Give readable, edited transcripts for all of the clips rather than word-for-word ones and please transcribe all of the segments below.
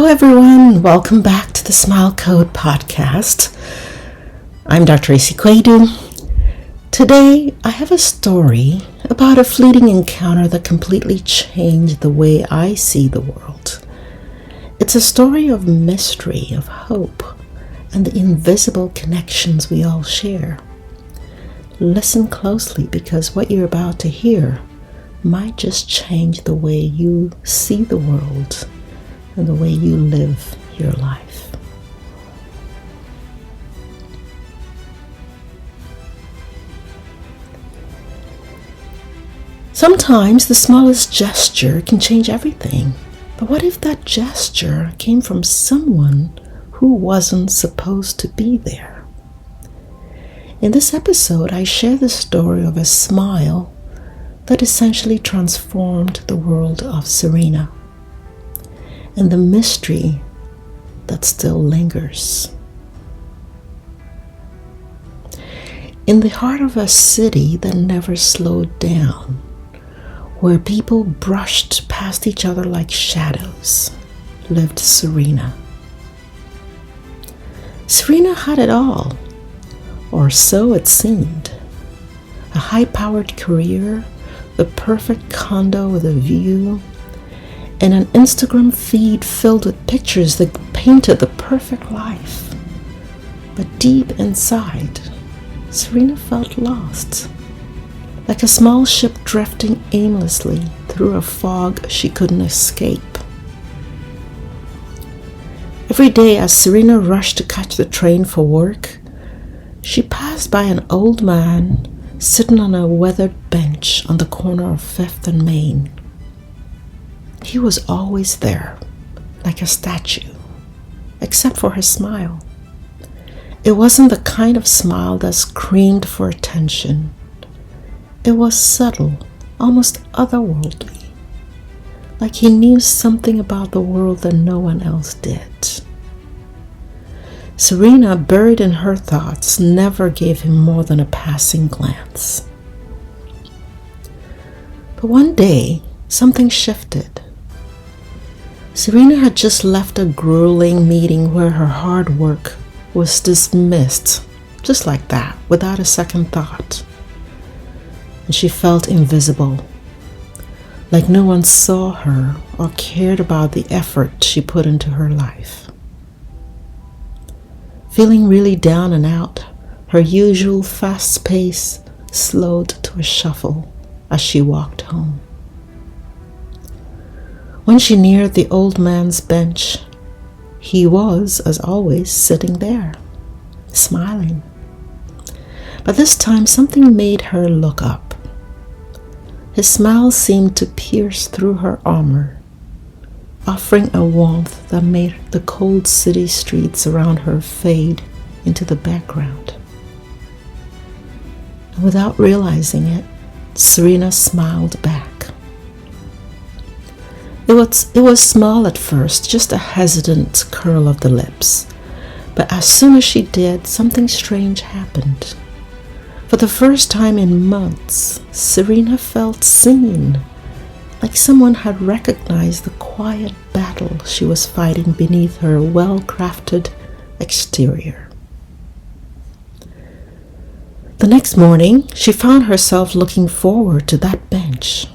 everyone. Welcome back to the Smile Code podcast. I'm Dr. AC Quaidu. Today, I have a story about a fleeting encounter that completely changed the way I see the world. It's a story of mystery, of hope, and the invisible connections we all share. Listen closely because what you're about to hear might just change the way you see the world and the way you live your life. Sometimes the smallest gesture can change everything. But what if that gesture came from someone who wasn't supposed to be there? In this episode, I share the story of a smile that essentially transformed the world of Serena, and the mystery that still lingers. In the heart of a city that never slowed down, where people brushed past each other like shadows, lived Serena. Serena had it all, or so it seemed. A high-powered career, the perfect condo with a view, and an Instagram feed filled with pictures that painted the perfect life. But deep inside, Serena felt lost, like a small ship drifting aimlessly through a fog she couldn't escape. Every day as Serena rushed to catch the train for work, she passed by an old man sitting on a weathered bench on the corner of 5th and Main. He was always there, like a statue, except for his smile. It wasn't the kind of smile that screamed for attention. It was subtle, almost otherworldly, like he knew something about the world that no one else did. Serena, buried in her thoughts, never gave him more than a passing glance. But one day, something shifted. Serena had just left a grueling meeting where her hard work was dismissed, just like that, without a second thought. And she felt invisible, like no one saw her or cared about the effort she put into her life. Feeling really down and out, her usual fast pace slowed to a shuffle as she walked home. When she neared the old man's bench, he was, as always, sitting there, smiling. But this time something made her look up. His smile seemed to pierce through her armor, offering a warmth that made the cold city streets around her fade into the background. And without realizing it, Serena smiled back. It was small at first, just a hesitant curl of the lips. But as soon as she did, something strange happened. For the first time in months, Serena felt seen, like someone had recognized the quiet battle she was fighting beneath her well-crafted exterior. The next morning, she found herself looking forward to that bench.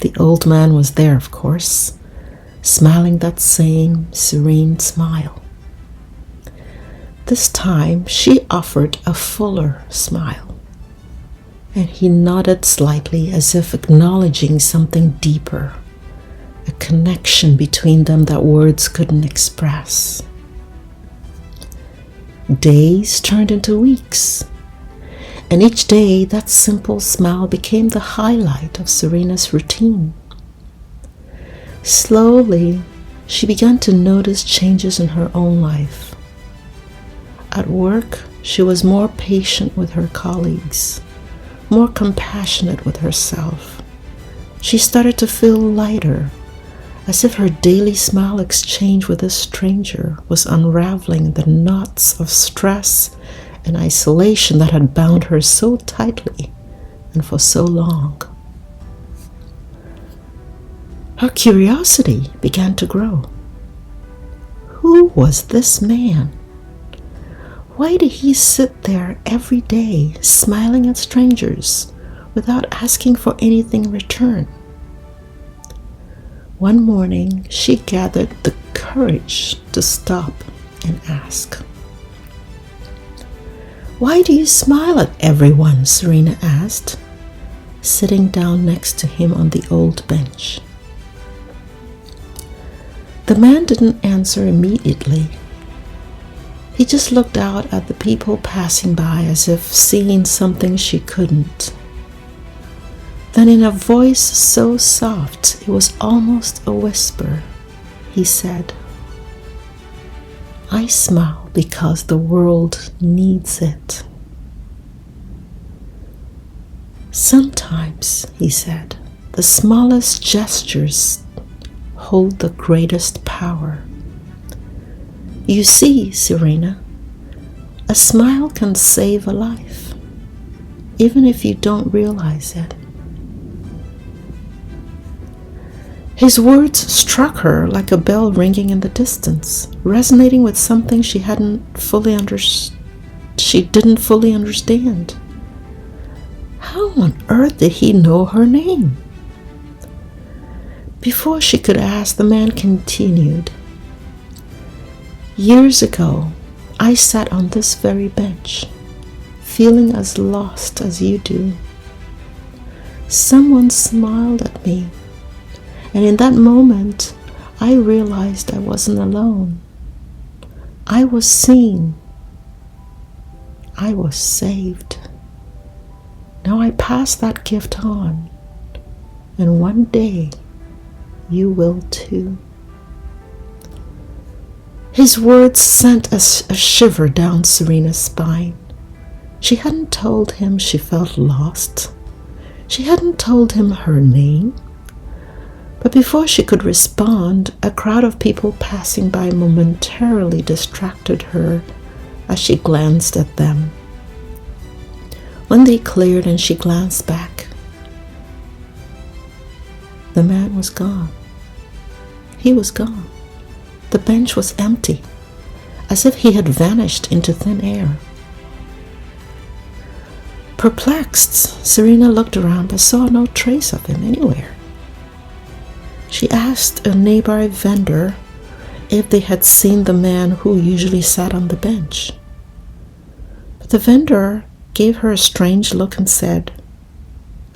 The old man was there, of course, smiling that same serene smile. This time, she offered a fuller smile, and he nodded slightly as if acknowledging something deeper, a connection between them that words couldn't express. Days turned into weeks, and each day that simple smile became the highlight of Serena's routine. Slowly, she began to notice changes in her own life. At work, she was more patient with her colleagues, more compassionate with herself. She started to feel lighter, as if her daily smile exchange with a stranger was unraveling the knots of stress and isolation that had bound her so tightly and for so long. Her curiosity began to grow. Who was this man? Why did he sit there every day smiling at strangers without asking for anything in return? One morning, she gathered the courage to stop and ask. "Why do you smile at everyone?" Serena asked, sitting down next to him on the old bench. The man didn't answer immediately. He just looked out at the people passing by as if seeing something she couldn't. Then in a voice so soft it was almost a whisper, he said, "I smile because the world needs it." Sometimes, he said, the smallest gestures hold the greatest power. You see, Serena, a smile can save a life, even if you don't realize it. His words struck her like a bell ringing in the distance, resonating with something she didn't fully understand. How on earth did he know her name? Before she could ask, the man continued. Years ago, I sat on this very bench, feeling as lost as you do. Someone smiled at me, and in that moment, I realized I wasn't alone. I was seen. I was saved. Now I pass that gift on, and one day you will too. His words sent a shiver down Serena's spine. She hadn't told him she felt lost. She hadn't told him her name. But before she could respond, a crowd of people passing by momentarily distracted her as she glanced at them. When they cleared and she glanced back, the man was gone. He was gone. The bench was empty, as if he had vanished into thin air. Perplexed, Serena looked around but saw no trace of him anywhere. She asked a nearby vendor if they had seen the man who usually sat on the bench. But the vendor gave her a strange look and said,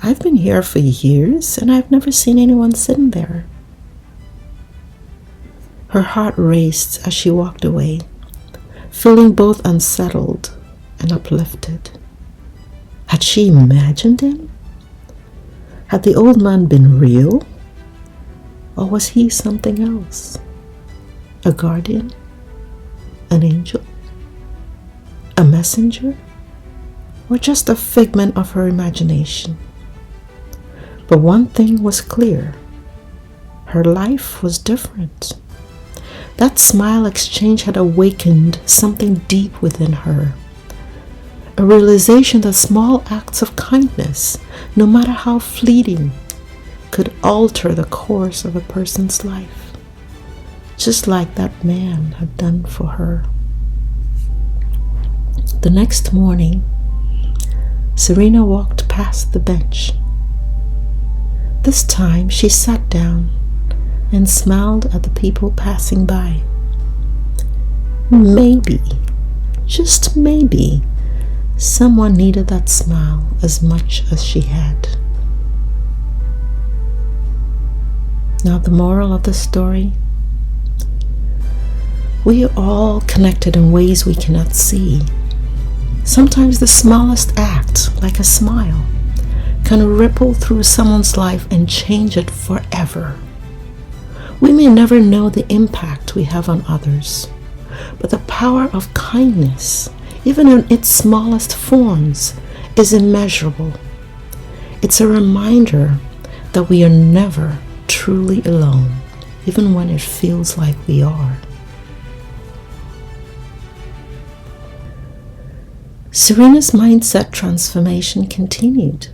"I've been here for years and I've never seen anyone sitting there." Her heart raced as she walked away, feeling both unsettled and uplifted. Had she imagined him? Had the old man been real? Or was he something else? A guardian? An angel? A messenger? Or just a figment of her imagination? But one thing was clear. Her life was different. That smile exchange had awakened something deep within her. A realization that small acts of kindness, no matter how fleeting, could alter the course of a person's life, just like that man had done for her. The next morning, Serena walked past the bench. This time she sat down and smiled at the people passing by. Maybe, just maybe, someone needed that smile as much as she had. Now, the moral of the story: we are all connected in ways we cannot see. Sometimes the smallest act, like a smile, can ripple through someone's life and change it forever. We may never know the impact we have on others, but the power of kindness, even in its smallest forms, is immeasurable. It's a reminder that we are never truly alone, even when it feels like we are. Serena's mindset transformation continued,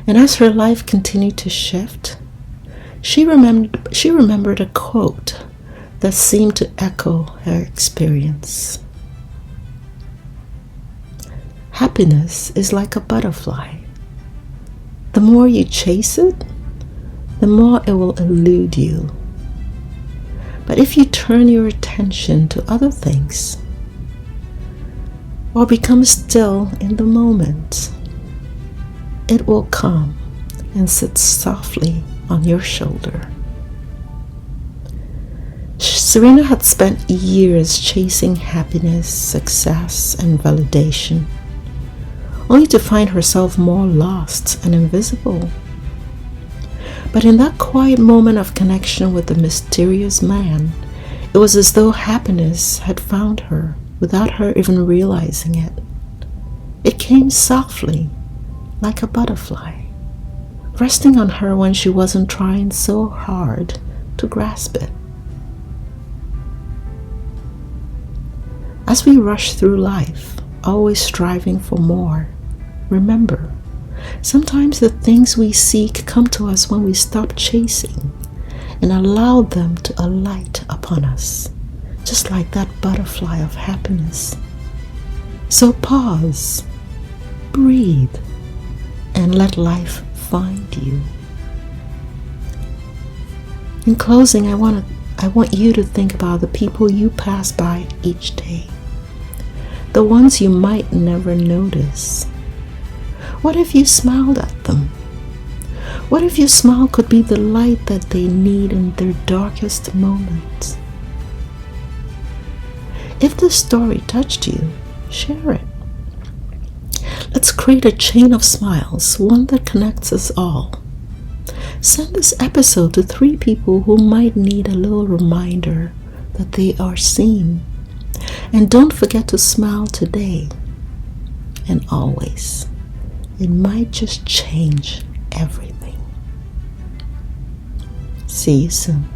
and as her life continued to shift, she remembered a quote that seemed to echo her experience. Happiness is like a butterfly. The more you chase it, the more it will elude you. But if you turn your attention to other things, or become still in the moment, it will come and sit softly on your shoulder. Serena had spent years chasing happiness, success, and validation, only to find herself more lost and invisible. But in that quiet moment of connection with the mysterious man, it was as though happiness had found her without her even realizing it. It came softly, like a butterfly, resting on her when she wasn't trying so hard to grasp it. As we rush through life, always striving for more, remember, sometimes the things we seek come to us when we stop chasing and allow them to alight upon us, just like that butterfly of happiness. So pause, breathe, and let life find you. In closing, I want you to think about the people you pass by each day, the ones you might never notice. What if you smiled at them? What if your smile could be the light that they need in their darkest moments? If this story touched you, share it. Let's create a chain of smiles, one that connects us all. Send this episode to 3 people who might need a little reminder that they are seen. And don't forget to smile today and always. It might just change everything. See you soon.